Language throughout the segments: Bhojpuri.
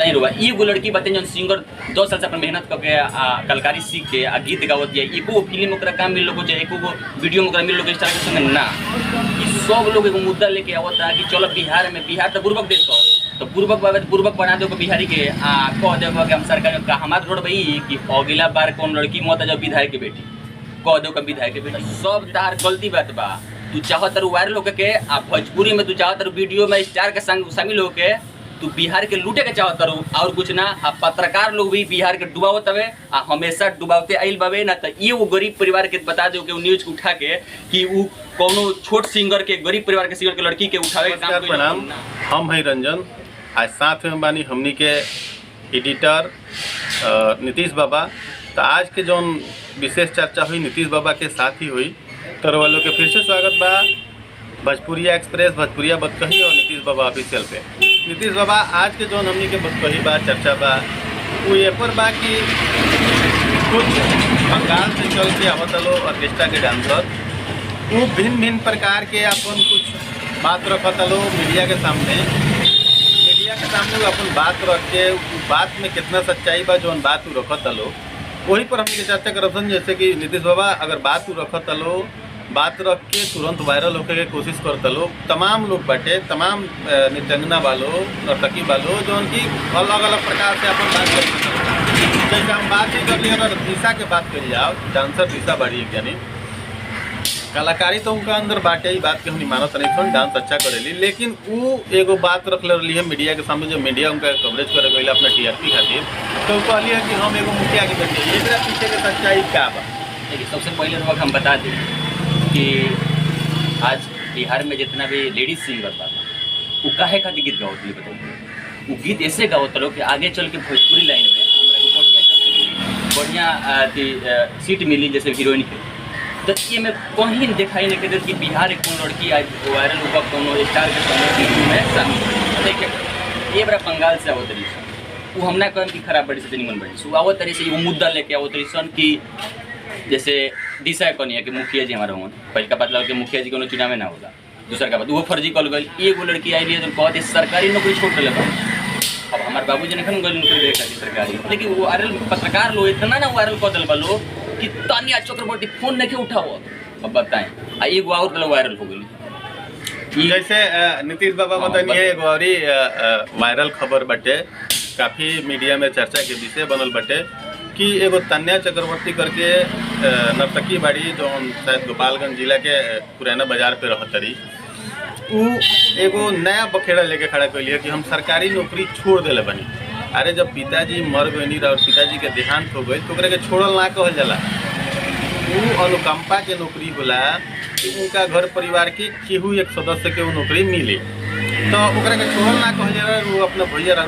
बताइए रुआ एगो लड़की बातें जो सिंगर 10 साल से अपन मेहनत करके कलाकारी सीख के गीत गावत है एको फिल्म ओकरा काम मिल लोग एको वीडियो में ओकरा मिल लोग स्टार के संग ना ई सब लोग एगो मुद्दा लेके आवत है कि चलो बिहार में बिहार तो पूर्वक देश हो तो पूर्वक बना दो बिहारी के कह दे कि हम सरकार का हमार रोड भाई कि अगला बार कौन लड़की मत जब विधायक के बेटी कह दो विधायक के बेटी सब तार गलती बात बा। तू चाहत वायरल होके भोजपुरी में तू चाहत वीडियो में स्टार के संग शामिल होके तू बिहार के लूटे के चाहत और कुछ ना। पत्रकार लोग भी बिहार के डुबावत हवे हमेशा डुबावते आइल बावे ना। तो ये वो गरीब परिवार के बता दो कि न्यूज उठा के कि वो कोनो छोट सिंगर के गरीब परिवार के सिंगर के लड़की के उठावे के काम प्रणाम। हम है रंजन, आज साथ में बानी हमनी के एडिटर नीतीश बाबा। तो आज के जो विशेष चर्चा हुई नीतीश बाबा के साथ ही हुई। तो वालों के फिर से स्वागत बा भोजपुरिया एक्सप्रेस, भोजपुरिया बतकही और नीतीश बाबा ऑफिशियल पे। नीतीश बाबा आज के जो हमनी के बतकही बा चर्चा बा वो ये पर बा कि कुछ बंगाल से चल के आवत लो ऑर्केस्ट्रा के डांसर वो भिन्न प्रकार के अपन कुछ बात रखत लो मीडिया के सामने वो अपन बात रख के बात में कितना सच्चाई बा जो बात वो रखत लो वही पर हमने चर्चा करसन। जैसे कि नीतीश बाबा अगर बात रखत लो बात रख के तुरंत वायरल होके के कोशिश करता लो तमाम लोग बाटे तमाम नृत्यंगना वालों नर्तकी वालों जो उनकी अलग अलग प्रकार से अपन बात कर सकते। जैसे हम बात ही कर ली अगर दिशा के बात करी जाओ डांसर दिशा बड़ी यानी कलाकारी तो उनका अंदर बाटे ही बात के हम मानत नहीं थोड़ी डांस अच्छा करेली, लेकिन वो एगो बात रख रही है मीडिया के सामने जो मीडिया उनका कवरेज करे गई अपना टीआरपी खातिर। तो कहली है कि हम एगो मुखिया के बेटे एक पीछे के सच्चाई क्या बा। देखिए सबसे पहले वक्त हम बता दें कि आज बिहार में जितना भी लेडीज सिंगर बा वो काहे का गीत गावत बताइए। वो गीत ऐसे गावत लोग कि आगे चल के भोजपुरी लाइन में हमारा बढ़िया सीट मिली जैसे हीरोइन के। तो ये में कहीं दिखाई नहीं देती कि बिहार एक कौन लड़की आज वायरल हुआ कोनो स्टार के सामने में शामिल। देखिए ये बड़ा बंगाल से आवत रही सन वो हम ना कहम कि खराब बड़ी से निमन बड़ी वो आवत रही से वो मुद्दा लेके आवत रही सन कि जैसे दिशा कौन है कि मुखिया जी हमारा हों पहले का पता लगा कि मुखिया जी को चुनाव में ना होगा। दूसरा का बात वो फर्जी कॉल गई एगो लड़की आई है जो कहते सरकारी नौकरी छोड़ लगा। अब हमारे बाबूजी ने खन गई नौकरी देखा थी सरकारी, लेकिन वो वायरल पत्रकार लोग इतना ना वायरल कर दिल बा कि तानिया चक्रवर्ती फोन नहीं उठाओ। अब बताएं एगो और वायरल हो गई। जैसे नीतीश बाबा बताइए एगो और वायरल खबर बटे काफ़ी मीडिया में चर्चा के विषय बनल बटे कि एगो तानिया चक्रवर्ती करके नर्तकी बाड़ी जो शायद गोपालगंज जिला के पुराना बाजार पे रहतरी वो एगो नया बखेड़ा लेके खड़ा कैली है कि हम सरकारी नौकरी छोड़ दिले बनी। अरे जब पिताजी मर गई और पिताजी के देहांत हो गई तो ओकरा के छोड़ल ना कहल जाला। वो अनुकंपा के नौकरी होला कि उनका घर परिवार के केहू एक सदस्य के वो नौकरी मिले तो ओकरा के छोड़ल ना कहल जाला। वो अपना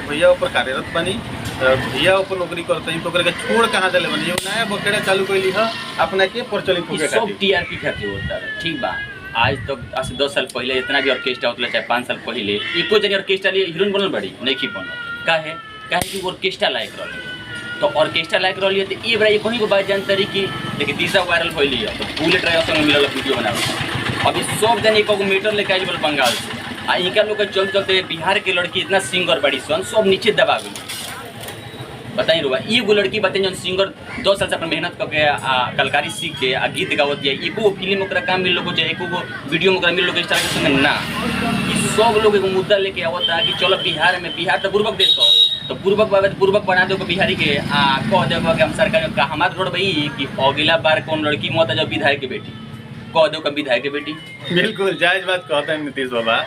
भैया ऊपर कार्यरत बनी भैया ऊपर नौकरी करते हैं तो ओकरा के छोड़ कहाँ दिले बनी नया बखेड़ा चालू कैली है अपना के प्रचलित होके सब टीआरपी खातिर होता है। ठीक बा आज तो आज से 10 साल पहले इतना भी ऑर्केस्ट्रा होता चाहे 5 साल पहले एको जन ऑर्केस्ट्रा लिए हीरोइन बनल बड़ी नहीं की बनल काहे कि वो ऑर्केस्ट्रा लायक रही। तो ऑर्केस्ट्रा लायक रही है तो ये बड़ा ये कहीं को बात जानते रही कि देखिए दिशा वायरल हो ली है तो बुलेट ड्राइवर संग मिलल वीडियो बनावे। अभी सब जन एक मीटर लेके आई बोल बंगाल से इनका लोग चलते चलते बिहार के लड़की इतना सिंगर बड़ी सन सब नीचे दबा गई। बताइए रुआ एगो लड़की बातें जो सिंगर 10 साल से अपन मेहनत करके कलाकारी सीख के गीत गावत है एको फिल्म ओकरा काम मिल लोग एको वीडियो में ओकरा मिल लोग स्टार के संग ना। ई सब लोग एगो मुद्दा लेके आवत है कि चलो बिहार में बिहार तो पूर्वक देश हो तो पूर्वक बना दो बिहारी के कह दे कि हम सरकार का हमार रोड भाई कि अगला बार कौन लड़की मत जब विधायक के बेटी कह दो विधायक के बेटी। बिल्कुल जायज बात कहते हैं नीतीश बाबा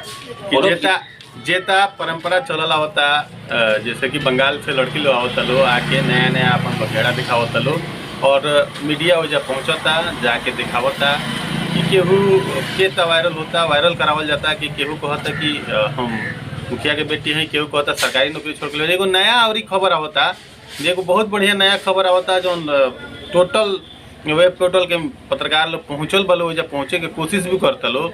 कि जेता परंपरा चलला होता जैसे कि बंगाल से लड़की लोग आवता लो आके नया अपन बखेड़ा दिखावता लो और मीडिया वजह पहुँचता जाके दिखावता कि केहू के वायरल होता वायरल करावल जाता कि केहू कहता कि हम मुखिया के बेटी हैं केहू कहता सरकारी नौकरी छोड़ के एगो नया और खबर आवता एगो बहुत बढ़िया नया खबर आवता जो टोटल वेब पोर्टल के पत्रकार लोग पहुँचल बलो वजह पहुँचे के कोशिश भी करता लो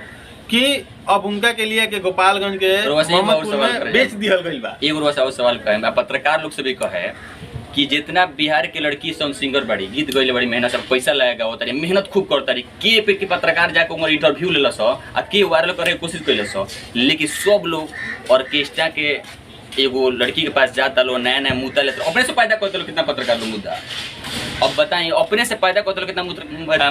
कि अब उनका के लिए के गोपालगंज के मोहम्मदपुर में बेच दिया गई बा। एगो सवाल कहे पत्रकार लोग से भी कहे कि जितना बिहार के लड़की सब सिंगर बड़ी गीत गई बड़ी मेहनत सब पैसा लगेगा होता रही मेहनत खूब करता रही के पे के पत्रकार जाके उमर इंटरव्यू ले के वायरल करे कोशिश कैल लेकिन सब लोग ऑर्केस्ट्रा के एगो लड़की के पास जाता लो, नया नया मुद्दा लेते अपने से पैदा करते लो कितना पत्रकार लो मुद्दा। अब बताएं अपने से पैदा करते लो कितना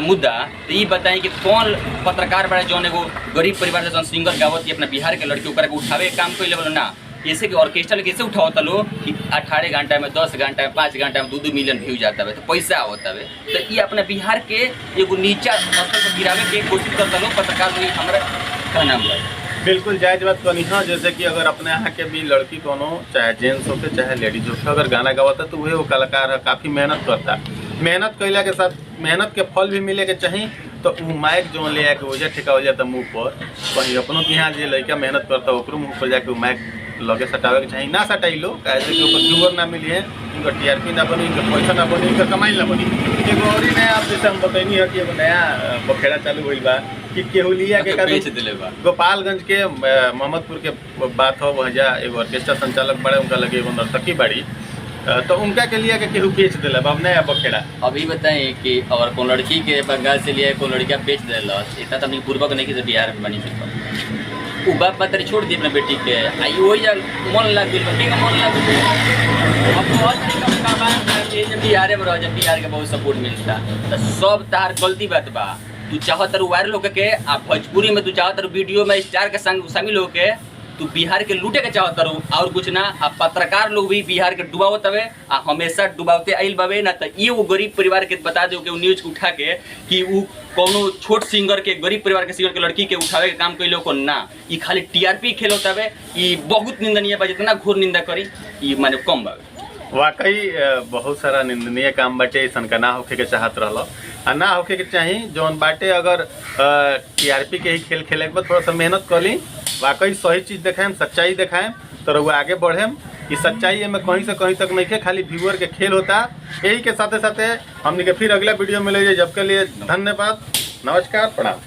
मुद्दा, तो ये बताएं कि कौन पत्रकार बड़ा जौन एगो गरीब परिवार से जौन सिंगर गावत अपना बिहार के लड़की ऊपर उठावे काम कर ले ना, ऐसे कि ऑर्केस्ट्रा कैसे उठावता लो कि 18 घंटा में 10 घंटा में 5 घंटा में 2-2 मिलियन व्यू जाता है, तो पैसा होता है। तो ये अपना बिहार के एगो नीचा स्तर पर गिरावे के कोशिश करता लो पत्रकार लोग, हमारा क्या नाम है। बिल्कुल जायज बात कहनी है। जैसे कि अगर अपने यहाँ के भी लड़की कोनो चाहे जेंट्स होके चाहे लेडीज होके अगर गाना गावता तो वही वो कलाकार है, काफ़ी मेहनत करता। मेहनत कैला के साथ मेहनत के फल भी मिले के चाहिए। तो वो माइक जो ले आके वजह ठेका हो जाता मुँह पर, कहीं अपनों के यहाँ जो लड़का मेहनत करता ओकरो मुँह पर जाके वो माइक लगे सटावे के चाहिए। ना सटाई लो कैसे कि ऊपर व्यूअर ना मिली है, इनका टीआरपी ना बनी, इनका पैसा ना बनी, इनका कमाई ना बनी। एगो और ही नया आप जैसे हम बतैनी है कि एगो नया बखेड़ा चालू हुई बा कि केहुलिया के बेच दिले बा। गोपालगंज के मोहम्मदपुर के बात हो, वहाँ एगो ऑर्केस्ट्रा संचालक बड़े उनका लगे एगो नर्तकी बाड़ी, तो उनका के लिए केहू बेच दिला अब नया बखेड़ा। अभी बताएं कि अगर कोई लड़की के बंगाल से लिया कोई लड़कियाँ बेच दिला, इतना तो अपनी पूर्वक नहीं कि बिहार में बनी सकता। वो बाप बात छोड़ दी अपने बेटी के, आई वही मन लग गई, बेटी का मन लग गई। अब बहुत तरीका जब बिहार में रह, जब बिहार के बहुत सपोर्ट मिलता तो सब तार गलती बात बा। तू चाहत वायरल होके के आ भोजपुरी में तू चाहत वीडियो में स्टार के संग शामिल होके तू बिहार के लूटे के चाहत और कुछ ना। आ पत्रकार लोग भी बिहार के डुबावत हवे आ हमेशा डुबावते आइल बावे ना। तो ये वो गरीब परिवार के बता दो कि वो न्यूज उठा के कि वो कोनो छोट सिंगर के गरीब परिवार के सिंगर के लड़की के उठावे के काम कैलो को ना, ये खाली टीआरपी खेल होता है। ये बहुत निंदनीय बा, जितना घोर निंदा करी ये माने कम बा। वाकई बहुत सारा निंदनीय काम बाटे, ऐसा का ना होके के चाहत रहल आ ना होके के चाही। जौन बाटे अगर टीआरपी के ही खेल खेले के बाद थोड़ा सा मेहनत कर ली, वाकई सही चीज़ देखाएम, सच्चाई देखाएम तो रउआ आगे बढ़ेम। इस सच्चाई में कहीं से कहीं तक नहीं के खाली व्यूअर के खेल होता। यही के साथे साथे हमने के फिर अगला वीडियो मिले, जब के लिए धन्यवाद, नमस्कार, प्रणाम।